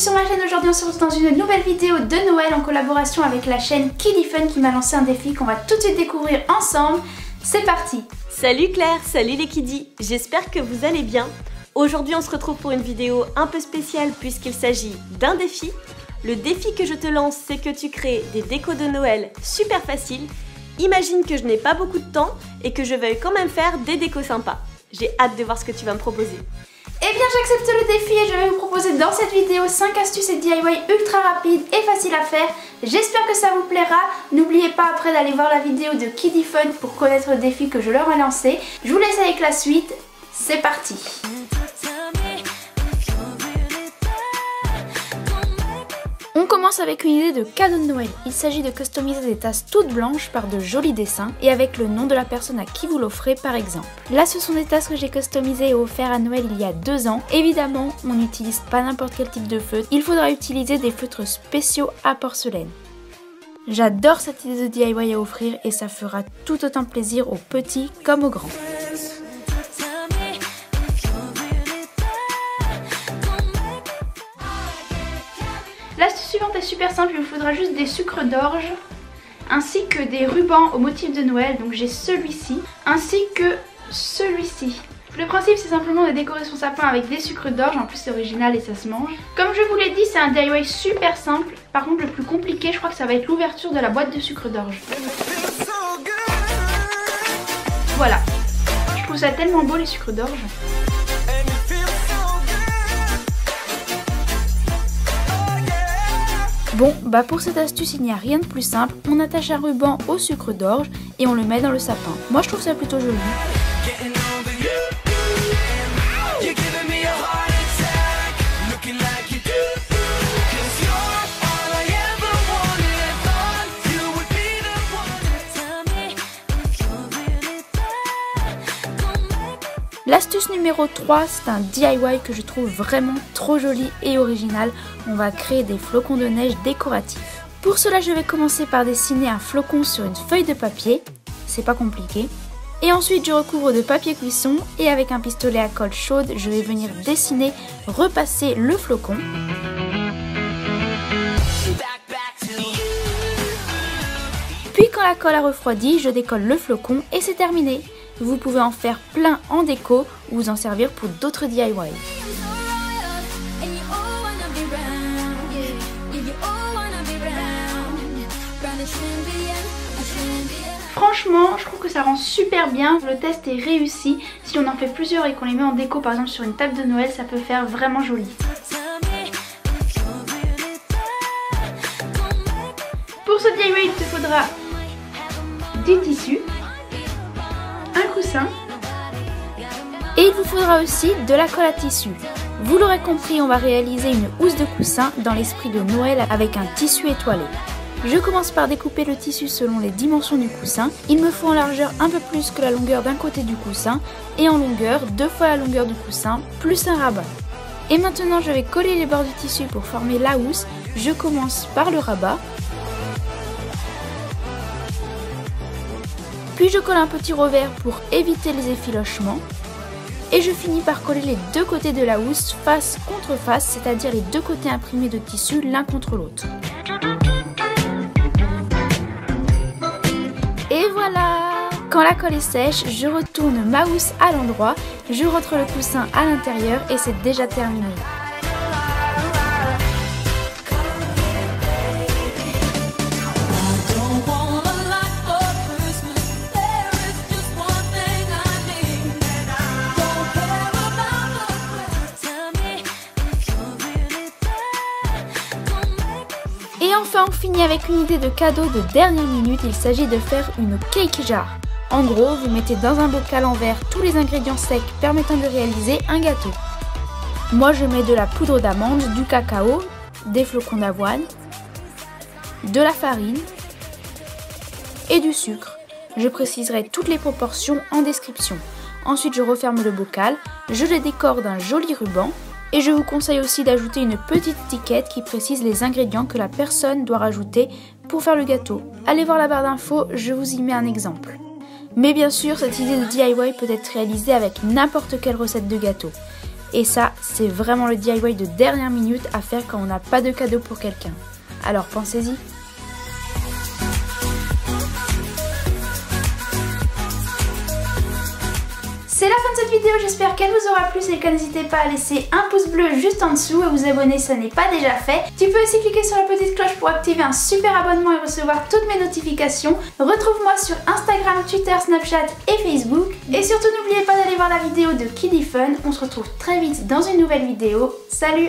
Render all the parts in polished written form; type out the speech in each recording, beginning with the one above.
sur ma chaîne. Aujourd'hui on se retrouve dans une nouvelle vidéo de Noël en collaboration avec la chaîne Kiddy Fun qui m'a lancé un défi qu'on va tout de suite découvrir ensemble. C'est parti! Salut Claire, salut les kiddies, j'espère que vous allez bien. Aujourd'hui on se retrouve pour une vidéo un peu spéciale puisqu'il s'agit d'un défi. Le défi que je te lance, c'est que tu crées des décos de Noël super faciles. Imagine que je n'ai pas beaucoup de temps et que je veuille quand même faire des décos sympas. J'ai hâte de voir ce que tu vas me proposer. Eh bien j'accepte le défi et je vais vous proposer dans cette vidéo 5 astuces et DIY ultra rapides et faciles à faire. J'espère que ça vous plaira. N'oubliez pas après d'aller voir la vidéo de Kiddy Fun pour connaître le défi que je leur ai lancé. Je vous laisse avec la suite. C'est parti! On commence avec une idée de cadeau de Noël. Il s'agit de customiser des tasses toutes blanches par de jolis dessins et avec le nom de la personne à qui vous l'offrez par exemple. Là ce sont des tasses que j'ai customisées et offertes à Noël il y a 2 ans. Évidemment on n'utilise pas n'importe quel type de feutre, il faudra utiliser des feutres spéciaux à porcelaine. J'adore cette idée de DIY à offrir et ça fera tout autant plaisir aux petits comme aux grands. L'astuce suivante est super simple, il vous faudra juste des sucres d'orge ainsi que des rubans au motif de Noël, donc j'ai celui-ci ainsi que celui-ci. Le principe c'est simplement de décorer son sapin avec des sucres d'orge, en plus c'est original et ça se mange. Comme je vous l'ai dit, c'est un DIY super simple, par contre le plus compliqué je crois que ça va être l'ouverture de la boîte de sucre d'orge. Voilà, je trouve ça tellement beau les sucres d'orge. Bon, bah pour cette astuce, il n'y a rien de plus simple. On attache un ruban au sucre d'orge et on le met dans le sapin. Moi, je trouve ça plutôt joli. L'astuce numéro 3, c'est un DIY que je trouve vraiment trop joli et original. On va créer des flocons de neige décoratifs. Pour cela, je vais commencer par dessiner un flocon sur une feuille de papier. C'est pas compliqué. Et ensuite, je recouvre de papier cuisson et avec un pistolet à colle chaude, je vais venir dessiner, repasser le flocon. Puis quand la colle a refroidi, je décolle le flocon et c'est terminé. Vous pouvez en faire plein en déco ou vous en servir pour d'autres DIY. Franchement, je trouve que ça rend super bien. Le test est réussi. Si on en fait plusieurs et qu'on les met en déco par exemple sur une table de Noël, ça peut faire vraiment joli. Pour ce DIY, il te faudra du tissu, un coussin et il vous faudra aussi de la colle à tissu. Vous l'aurez compris, on va réaliser une housse de coussin dans l'esprit de Noël avec un tissu étoilé. Je commence par découper le tissu selon les dimensions du coussin. Il me faut en largeur un peu plus que la longueur d'un côté du coussin et en longueur 2 fois la longueur du coussin plus un rabat. Et maintenant je vais coller les bords du tissu pour former la housse. Je commence par le rabat. Puis je colle un petit revers pour éviter les effilochements. Et je finis par coller les deux côtés de la housse face contre face, c'est-à-dire les deux côtés imprimés de tissu l'un contre l'autre. Et voilà! Quand la colle est sèche, je retourne ma housse à l'endroit, je rentre le coussin à l'intérieur et c'est déjà terminé. Et enfin on finit avec une idée de cadeau de dernière minute, il s'agit de faire une cake jar. En gros, vous mettez dans un bocal en verre tous les ingrédients secs permettant de réaliser un gâteau. Moi je mets de la poudre d'amande, du cacao, des flocons d'avoine, de la farine et du sucre. Je préciserai toutes les proportions en description. Ensuite je referme le bocal, je le décore d'un joli ruban. Et je vous conseille aussi d'ajouter une petite étiquette qui précise les ingrédients que la personne doit rajouter pour faire le gâteau. Allez voir la barre d'infos, je vous y mets un exemple. Mais bien sûr, cette idée de DIY peut être réalisée avec n'importe quelle recette de gâteau. Et ça, c'est vraiment le DIY de dernière minute à faire quand on n'a pas de cadeau pour quelqu'un. Alors pensez-y. C'est la fin de cette vidéo, j'espère qu'elle vous aura plu. Si c'est le cas, n'hésitez pas à laisser un pouce bleu juste en dessous et vous abonner si ça n'est pas déjà fait. Tu peux aussi cliquer sur la petite cloche pour activer un super abonnement et recevoir toutes mes notifications. Retrouve-moi sur Instagram, Twitter, Snapchat et Facebook. Et surtout n'oubliez pas d'aller voir la vidéo de Kiddy Fun. On se retrouve très vite dans une nouvelle vidéo. Salut!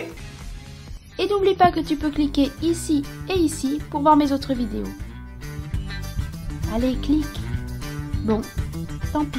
Et n'oublie pas que tu peux cliquer ici et ici pour voir mes autres vidéos. Allez, clique! Bon, tant pis.